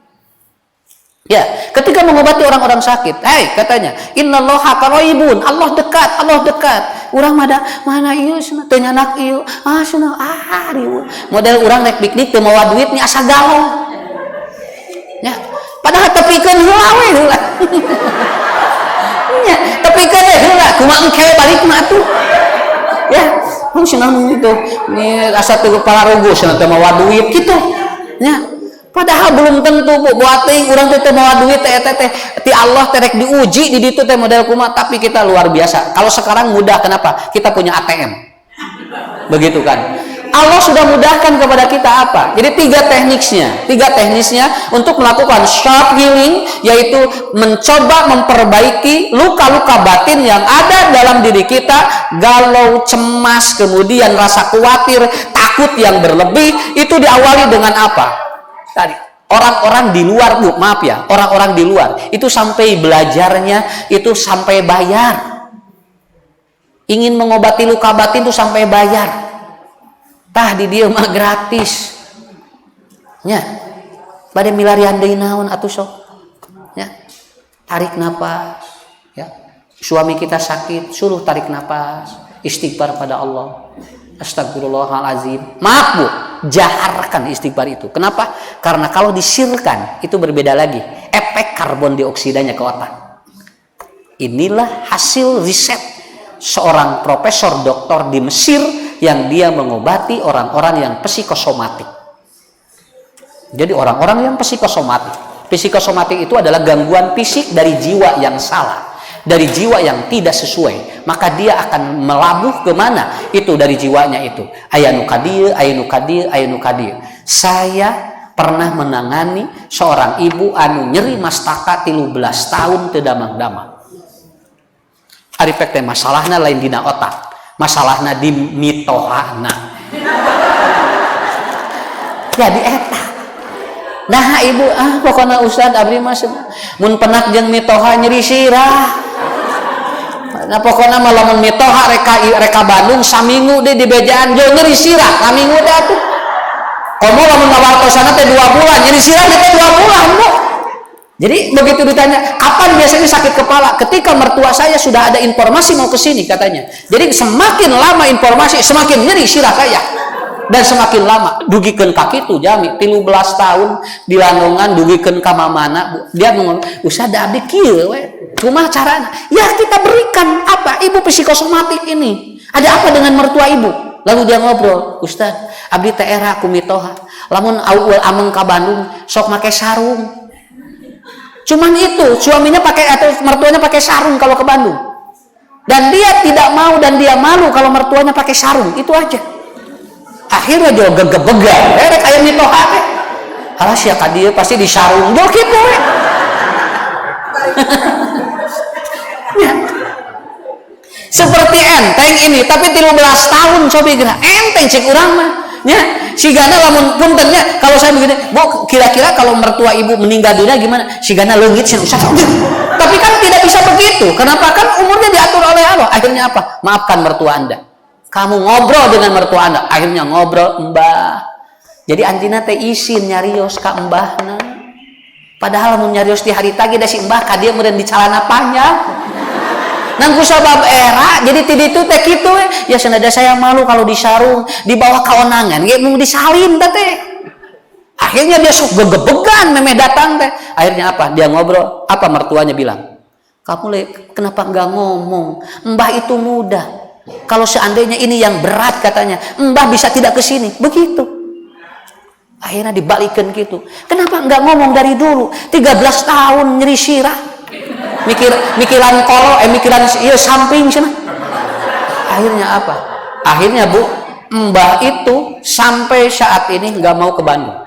Ya, ketika mengobati orang-orang sakit, katanya, innallaha qaribun, Allah dekat, Allah dekat. Urang mana ieu cenah teu nyanak ieu. Cenah riweuh. Model urang rek piknik teu mawa duit nya asa galau. Ya, padahal tepikeun heula we heula. Ya, tepikeun heula kumaha engke balik mah atuh. Ya, cenah itu. Ni asa teu palarugo cenah teu mawa duit kitu. Ya. Padahal belum tentu Bu, buat teh urang teh mawa duit teh ti Allah teh rek diuji di ditu teh model kumaha tapi kita luar biasa. Kalau sekarang mudah kenapa? Kita punya ATM. Begitu kan? Allah sudah mudahkan kepada kita apa? Jadi tiga teknisnya untuk melakukan self healing yaitu mencoba memperbaiki luka-luka batin yang ada dalam diri kita, galau, cemas, kemudian rasa khawatir, takut yang berlebih itu diawali dengan apa? Tadi orang-orang di luar Bu, maaf ya, orang-orang di luar itu sampai belajarnya itu sampai bayar. Ingin mengobati luka batin itu sampai bayar. Tah di dieu mah gratis. Nya. Bade milarian deui naon atuh sok. Ya. Tarik napas, ya. Suami kita sakit, suruh tarik napas, istighfar pada Allah. Astagfirullahalazim. Maaf Bu, jaharkan istighfar itu. Kenapa? Karena kalau disirkan itu berbeda lagi. Efek karbon dioksidanya ke otak. Inilah hasil riset seorang profesor doktor di Mesir yang dia mengobati orang-orang yang psikosomatik. Jadi orang-orang yang psikosomatik. Psikosomatik itu adalah gangguan fisik dari jiwa yang salah. Dari jiwa yang tidak sesuai, maka dia akan melabuh kemana? Itu dari jiwanya itu. Ayanu kadir. Saya pernah menangani seorang ibu anu nyeri mastaka 13 tahun teu damang-damang. Ari pek teh masalahna lain dina otak, masalahna di mitohana. Jadi eta. Nah ibu pokoknya Ustad abdi mah mun penak jeung mitoha nyeri sirah. Nah pokoknya malam mitoha reka Bandung saminggu deh di bejaan jauh nyeri sirah saminggu deh tuh kamu lamun ngawartosana teh 2 bulan nyeri sirah teh 2 bulan Bu. Jadi begitu ditanya kapan biasanya sakit kepala ketika mertua saya sudah ada informasi mau ke sini katanya. Jadi semakin lama informasi semakin nyeri sirah saya dan semakin lama dugikeun kaki tuh jami 13 tahun di Landongan dugikeun ka mamana dia ngomong Ustad abdi kieu we cuma caranya ya kita berikan apa ibu psikosomatik ini ada apa dengan mertua ibu lalu dia ngobrol Ustad abdi teh era kumitoha lamun awal ameng ka Bandung sok make sarung cuman itu suaminya pakai atau mertuanya pakai sarung kalau ke Bandung dan dia tidak mau dan dia malu kalau mertuanya pakai sarung itu aja akhirnya dia gegebega rek aya mitoha teh alas ya ka dieu pasti disarung do kitu we seperti enteng ini tapi 13 tahun cobi geura enteng cek urang mah nya sigana lamun puntennya kalau saya begini Bu kira-kira kalau mertua ibu meninggal dunia gimana sigana leungit cenah usah tapi kan tidak bisa begitu kenapa kan umurnya diatur oleh Allah akhirnya apa maafkan mertua Anda kamu ngobrol dengan mertua Anda akhirnya ngobrol Mbah Jadi anjina teh isin nyarios ka embahna. Padahal mun nyarios di hari tagi da si embah ka dieu meureun di calana panjang. Nangku sabab era jadi ti ditu teh kitu ya senada saya malu kalau disarung di bawah kaonangan ge mung disalin teh. Akhirnya dia sok gegebegan memeh datang teh. Akhirnya apa? Dia ngobrol, apa mertuanya bilang? Kamu kenapa enggak ngomong? Mbah itu mudah. Kalau seandainya ini yang berat katanya, Mbah bisa tidak ke sini. Begitu. Akhirnya dibalikin gitu. Kenapa enggak ngomong dari dulu? 13 tahun nyeri sirah. Mikiran kolo, mikiran iya samping sana. Akhirnya apa? Akhirnya Bu, Mbah itu sampai saat ini enggak mau ke Bandung.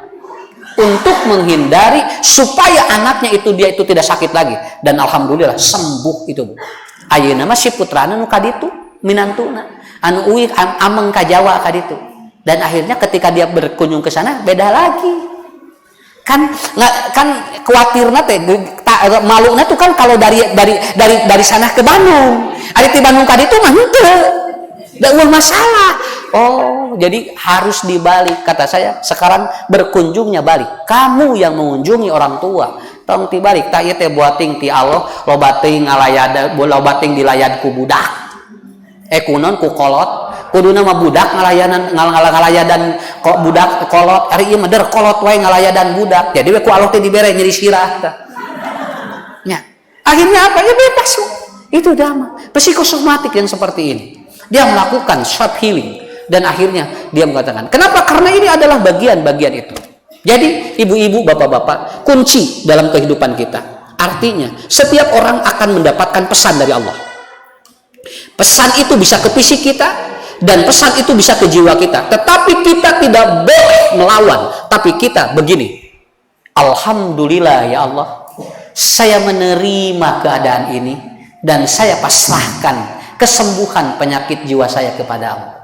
Untuk menghindari supaya anaknya itu dia itu tidak sakit lagi, dan alhamdulillah sembuh itu Bu. Ayeuna mah si putrana nu kaditu minantuna anu uik ameng ka Jawa kaditu, dan akhirnya ketika dia berkunjung ke sana beda lagi kan khawatirna teh maluna tuh kan kalau dari sana ke Bandung, ari ti Bandung kaditu mah henteu da masalah. Oh, jadi harus dibalik. Kata saya, sekarang berkunjungnya balik. Kamu yang mengunjungi orang tua, tong tibalik. Tak ieu teh buating ti Allah, loba teuing ngalayad, loba teuing dilayad ku budak. Kunon ku kolot. Kuduna mah budak ngalayadan kok budak kolot. Ari ieu mah der kolot wae ngalayadan budak. Jadi we ku Allah teh dibere nyeri sirah tah. Nya. Akhirnya apa? Ya bebas. Itu dhamma. Psikosomatik yang seperti ini. Dia melakukan self healing. Dan akhirnya dia mengatakan, kenapa? Karena ini adalah bagian-bagian itu. Jadi ibu-ibu, bapak-bapak, kunci dalam kehidupan kita. Artinya, setiap orang akan mendapatkan pesan dari Allah. Pesan itu bisa ke fisik kita, dan pesan itu bisa ke jiwa kita. Tetapi kita tidak boleh melawan. Tapi kita begini, alhamdulillah ya Allah, saya menerima keadaan ini, dan saya pasrahkan kesembuhan penyakit jiwa saya kepada Allah.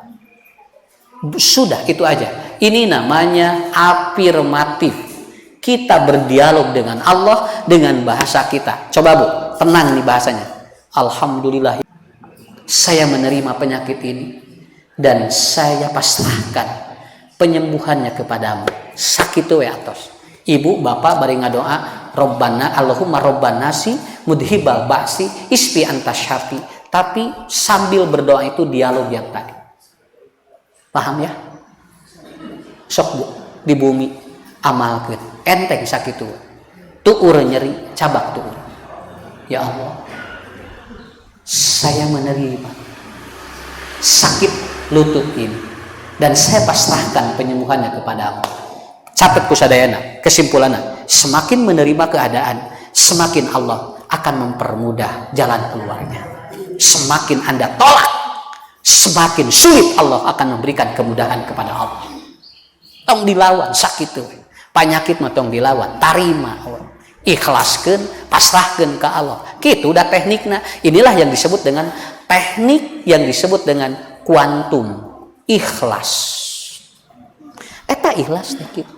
Sudah, itu aja. Ini namanya afirmatif. Kita berdialog dengan Allah dengan bahasa kita. Coba Bu, tenang nih bahasanya. Alhamdulillah, saya menerima penyakit ini dan saya pasrahkan penyembuhannya kepadamu. Sakitu we atos. Ibu, bapak bari ngadoa, Robbana, Allahumma Robban nasi, mudhibal ba'si, isfi anta syafi. Tapi sambil berdoa itu dialog yang tadi. Paham ya? Sok Bu, di bumi amalkeun enteng sakitu. Tuur nyeri, cabak tuur. Ya Allah, saya menerima sakit lutut ini dan saya pasrahkan penyembuhannya kepada Allah. Catat kusadayana, kesimpulannya, semakin menerima keadaan, semakin Allah akan mempermudah jalan keluarnya. Semakin Anda tolak, semakin sulit Allah akan memberikan kemudahan kepada Allah. Tong dilawan sakit tuh. Penyakit mah tong dilawan, tarima. Ikhlaskeun, pasrahkeun ke Allah. Kitu udah teknikna. Inilah yang disebut dengan teknik yang disebut dengan kuantum ikhlas. Eta ikhlas teh kitu.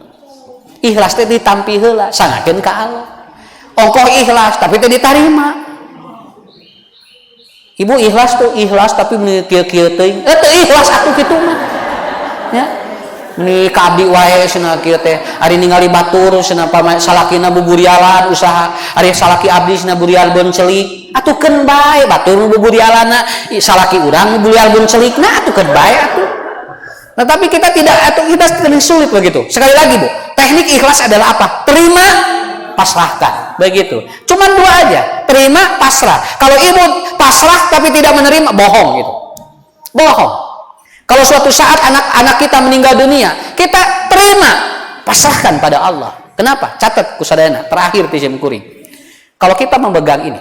Ikhlas teh ditampi heula, sangakeun ka Allah. Ongkoh ikhlas tapi teh ditarima. Ibu ikhlas tuh ikhlas tapi kieu-kieu teuing. Teu ikhlas atuh kitu mah. Ya. Meni kabdi wae cenah kieu teh. Ari ningali batur cenah salakina buburialan usaha. Ari salaki abdi cenah burial beun celik. Atukeun bae batur buburialana salaki urang burial beun celikna atukeun bae atuh. Nah, tapi kita tidak, atau kita sulit begitu. Sekali lagi Bu, teknik ikhlas adalah apa? Terima, pasrahkan. Begitu. Cuman dua aja, terima, pasrah. Kalau ibu pasrah tapi tidak menerima, bohong gitu. Bohong. Kalau suatu saat anak-anak kita meninggal dunia, kita terima, pasrahkan pada Allah. Kenapa? Catat kusadayana, terakhir tisim kuring. Kalau kita memegang ini,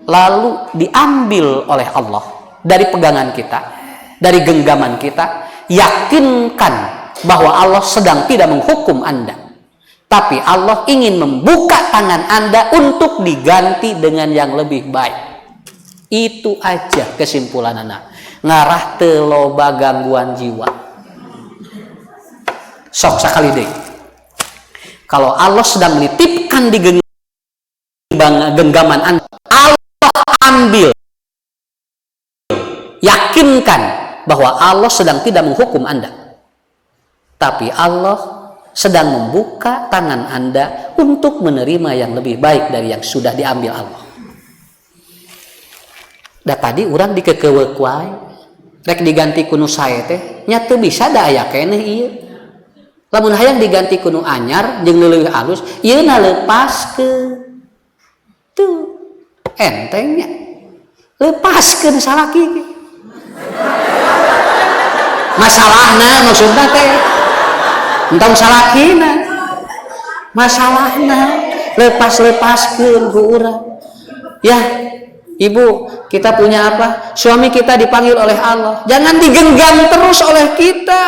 lalu diambil oleh Allah dari pegangan kita, dari genggaman kita, yakinkan bahwa Allah sedang tidak menghukum Anda, tapi Allah ingin membuka tangan Anda untuk diganti dengan yang lebih baik. Itu aja kesimpulan anak. Ngarah teu loba gangguan jiwa. Sok sakali deui. Kalau Allah sedang menitipkan di genggaman Anda, Allah ambil. Yakinkan bahwa Allah sedang tidak menghukum Anda. Tapi Allah sedang membuka tangan Anda untuk menerima yang lebih baik dari yang sudah diambil Allah. Da tadi urang dikekeuweuk wae, rek diganti ku nu sae teh nya teu bisa da aya keneh ieu. Lamun hayang diganti ku nu anyar jeung leuwih alus, ieu na lepaskeun. Tuh entengnya. Lepaskeun salaki. Masalahna maksudna teh entong salakina, masalahna lepaskeun ku urang. Ya, ibu, kita punya apa? Suami kita dipanggil oleh Allah. Jangan digenggam terus oleh kita.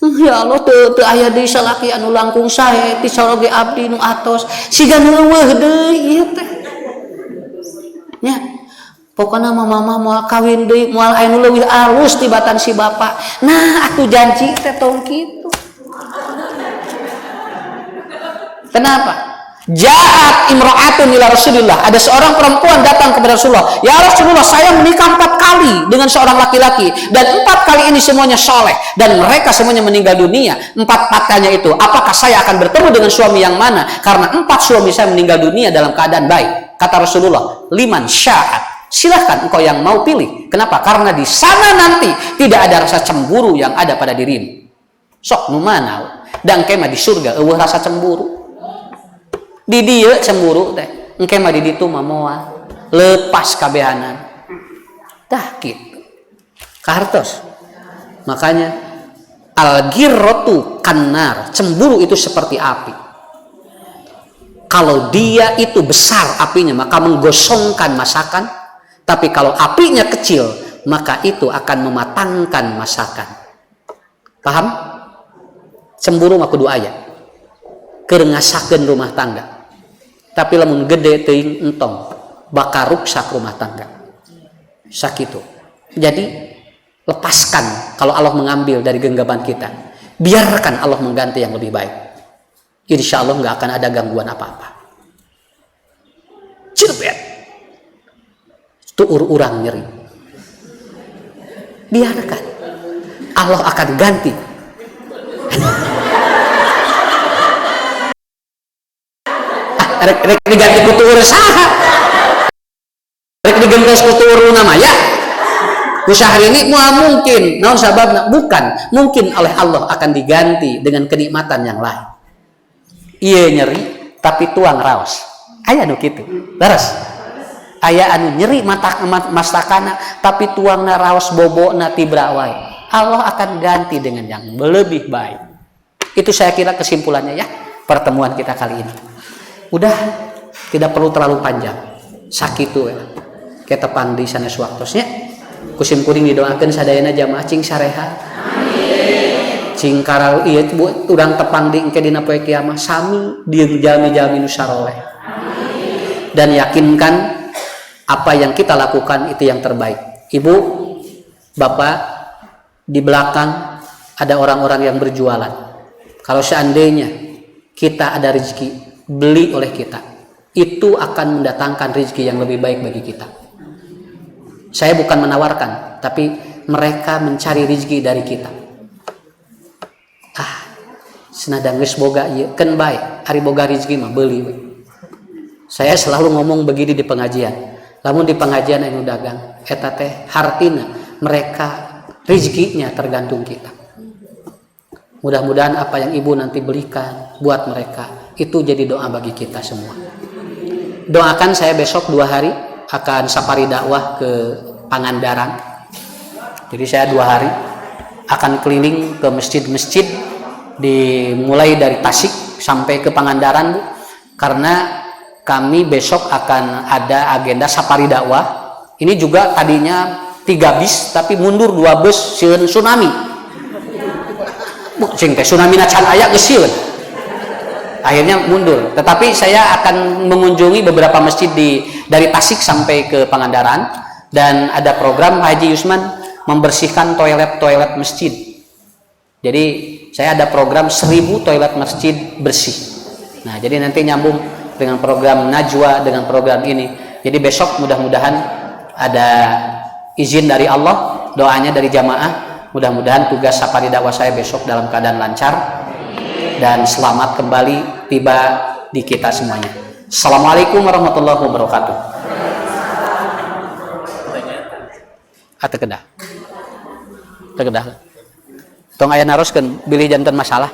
Ya Allah, teu aya deui salaki anu langkung sae ti soroge abdi nu atos. Siga neuweuh deui ieu teh. Nya, pokona mama moal kawin deui, moal aya nu leuwih alus tibatan si bapa. Nah, atuh janji teh tong kitu. Kenapa? Ja'at imra'atun ila Rasulillah. Ada seorang perempuan datang kepada Rasulullah. Ya Rasulullah, saya menikah 4 kali dengan seorang laki-laki. Dan 4 kali ini semuanya soleh. Dan mereka semuanya meninggal dunia. 4-4-nya itu. Apakah saya akan bertemu dengan suami yang mana? Karena 4 suami saya meninggal dunia dalam keadaan baik. Kata Rasulullah, liman sya'at. Silahkan engkau yang mau pilih. Kenapa? Karena di sana nanti tidak ada rasa cemburu yang ada pada dirimu. Sok nu mana? Dan kemah di surga eueuh rasa cemburu. Di dieu cemburu teh engke mah di ditu mah moal lepas kabehanan tah kitu kartos. Makanya al-ghirratu kannar, cemburu itu seperti api. Kalau dia itu besar apinya maka menggosongkan masakan, tapi kalau apinya kecil maka itu akan mematangkan masakan. Paham? Cemburu mah kudu aya keur ngasakeun rumah tangga. Tapi lamun gede teuing entong bakal ruksak rumah tangga. Sakitu. Jadi lepaskan kalau Allah mengambil dari genggaman kita. Biarkan Allah mengganti yang lebih baik. Insya Allah nggak akan ada gangguan apa-apa. Cirbet. Tuur urang nyeri. Biarkan. Allah akan ganti. Rek diganti ku tuur saha? Rek digentos ku tuur nama ya? Ku sahrini moal mungkin, naon sababna? Bukan, mungkin oleh Allah akan diganti dengan kenikmatan yang lain. Ieu nyeri tapi tuang raos. Aya nu kitu. Leres. Aya anu nyeri mastakana tapi tuangna raos bobona tibra wae. Allah akan ganti dengan yang lebih baik. Itu saya kira kesimpulannya ya pertemuan kita kali ini. Udah tidak perlu terlalu panjang. Sakitu ya. Kita tepang di sana suwaktosnya. Kusim kuring didoakeun sadayana jamaah cing sareha. Amin. Cing karau ieu urang tepang di engke dina poe kiamah sami dieung jalmi-jalmi nu saroleh. Amin. Dan yakinkan apa yang kita lakukan itu yang terbaik. Ibu, Bapak, di belakang ada orang-orang yang berjualan. Kalau seandainya kita ada rezeki beli oleh kita, itu akan mendatangkan rezeki yang lebih baik bagi kita. Saya bukan menawarkan, tapi mereka mencari rezeki dari kita. Senadang geus boga ieu keun bae, ari boga rezeki mah beuli we. Saya selalu ngomong begini di pengajian. Lamun di pengajian anu dagang, eta teh hartina mereka rezekinya tergantung kita. Mudah-mudahan apa yang ibu nanti belikan buat mereka itu jadi doa bagi kita semua. Doakan saya besok 2 hari akan safari dakwah ke Pangandaran. Jadi saya 2 hari akan keliling ke masjid-masjid dimulai dari Tasik sampai ke Pangandaran, Bu. Karena kami besok akan ada agenda safari dakwah. Ini juga tadinya 3 bis tapi mundur 2 bus sieun tsunami. Cing teh tsunami na can aya geus sieun. Akhirnya mundur. Tetapi saya akan mengunjungi beberapa masjid dari Tasik sampai ke Pangandaran, dan ada program Haji Yusman membersihkan toilet-toilet masjid. Jadi saya ada program 1000 toilet masjid bersih. Nah, jadi nanti nyambung dengan program Najwa dengan program ini. Jadi besok mudah-mudahan ada izin dari Allah, doanya dari jamaah Mudah-mudahan tugas sapari dakwah saya besok dalam keadaan lancar dan selamat kembali tiba di kita semuanya. Assalamualaikum warahmatullahi wabarakatuh. Tekedah. Tong aya naroskeun bilih janten masalah.